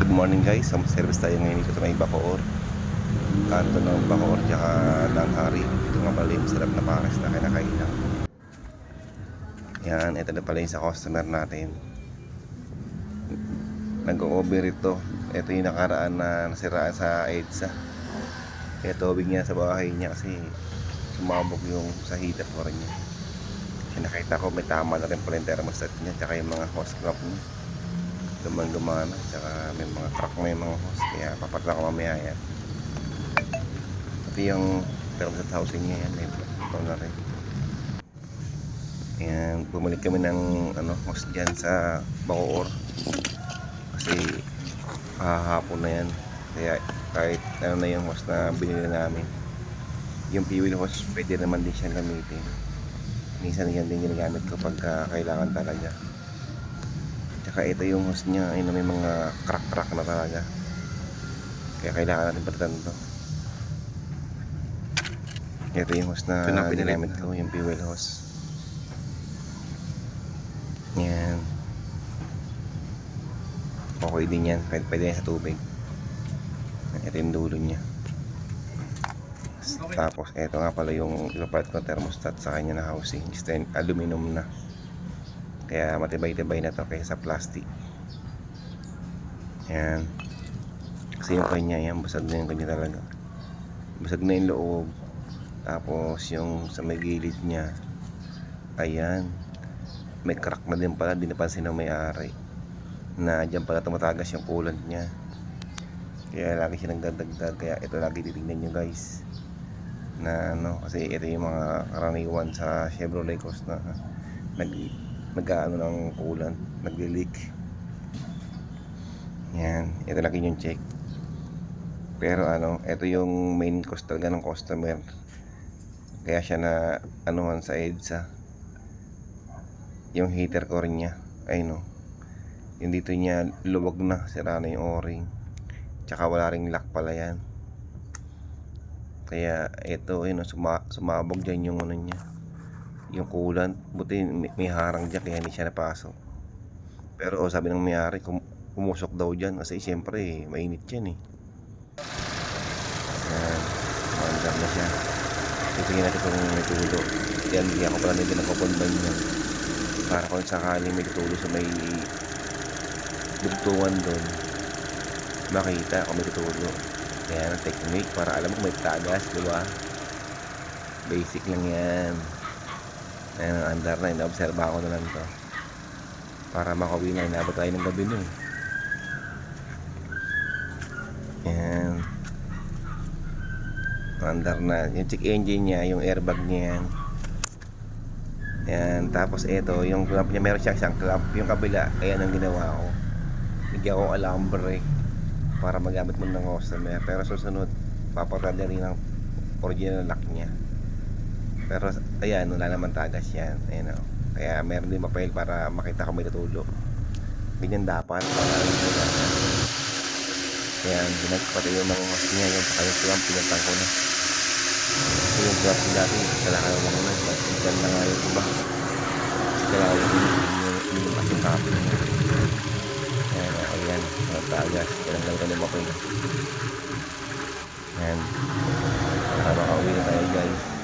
Good morning guys, service tayo ngayon dito sa may Bacoor, kanto ng Bacoor tsaka Langhari. Dito nga pala yung sarap na pares na kinakainan. Yan, ito na pala yung sa customer natin. Nag-over ito. Ito yung nakaraan na nasiraan sa EDSA. Kaya tubig niya sa bahay niya kasi sumabog yung sa heater ko rin niya. Kaya nakita ko may tama na rin pala yung thermostat niya tsaka yung mga hose clamp niya. Gumana, tsaka may mga crack na yung mga hose, kaya papatla ko mamaya yan. Pati yung thermostat housing niya yan, may ito na rin. Ayan, bumalik kami ng hose dyan sa Bacoor kasi hahapon na yan, kaya kahit na yung hose na binili namin, yung fuel hose pwede naman din siyang gamitin. Minsan yan din ginagamit ko pagka kailangan talaga. Tsaka ito yung hose niya, ay may mga crack na talaga, kaya kailangan natin palitan ito. Ito yung hose na ginamit ko, yung fuel hose. Yan, okay din yan, pwede yan sa tubig. Ito yung dulo niya. Tapos ito nga pala yung ipapalit ko thermostat sa kanya na housing, aluminum na, kaya matibay-tibay na to kaysa sa plastic. Yan, kasi yung kanya yan, basag na yung kanya talaga, basag na yung loob. Tapos yung sa may gilid niya, ayan, may crack na din pala, di napansin ng may-ari na dyan pala tumatagas yung coolant niya, kaya lagi siya nagdadagdag. Kaya ito lagi titignan nyo guys, na kasi ito yung mga karaniwan sa Chevrolet Cos na nag-ano ng coolant, nagli-leak. Yan, ito lagi yung check. Pero ito yung main cost talaga ng customer, kaya siya na anuhan sa EDSA. Yung heater ko rin niya, ay yung dito niya luwag na, sira na yung o-ring, tsaka wala ring lock pala yan. Kaya ito sumabog dyan yung niya, yung coolant. Buti may harang dyan kaya hindi siya napasok. Pero sabi ng may-ari, pumusok daw dyan kasi siyempre mainit yan eh. Yan, mandar na siya. Titingin natin kung may tulo. Yan, hindi ako pala nito nagpapunban yan, para kung sakaling may tulo sa may dugtungan doon, makita kung may tulo. Kaya ang technique para alam mo may tagas, diba? Basic lang yan. Ayan, andar na, inaobserba ko na lang to para makauwi na, inabot tayo ng gabi nun. Ayan, andar na yung check engine niya, yung airbag niya yan. Ayan, tapos ito yung clamp niya, meron siyang clamp yung kabila. Ayan ang ginawa ko, bigyan ko alambre para magamit mo ng customer, pero susunod papatad rin ang original lock niya. Pero ayan, wala naman tagas yan. Ayan, kaya meron din papel para makita kung may natulo. Ganyan dapat para ayan, pinagpatay yung mga host niya. Yung saka yung clamp, pinagtang ko na. So yung clamp niya dati, kailangan mo na ikan na nga yung iba, kailangan yung kasing copy niya. Ayan, tagas, kailangan ko na papel. Ayan, para makauwi na tayo guys.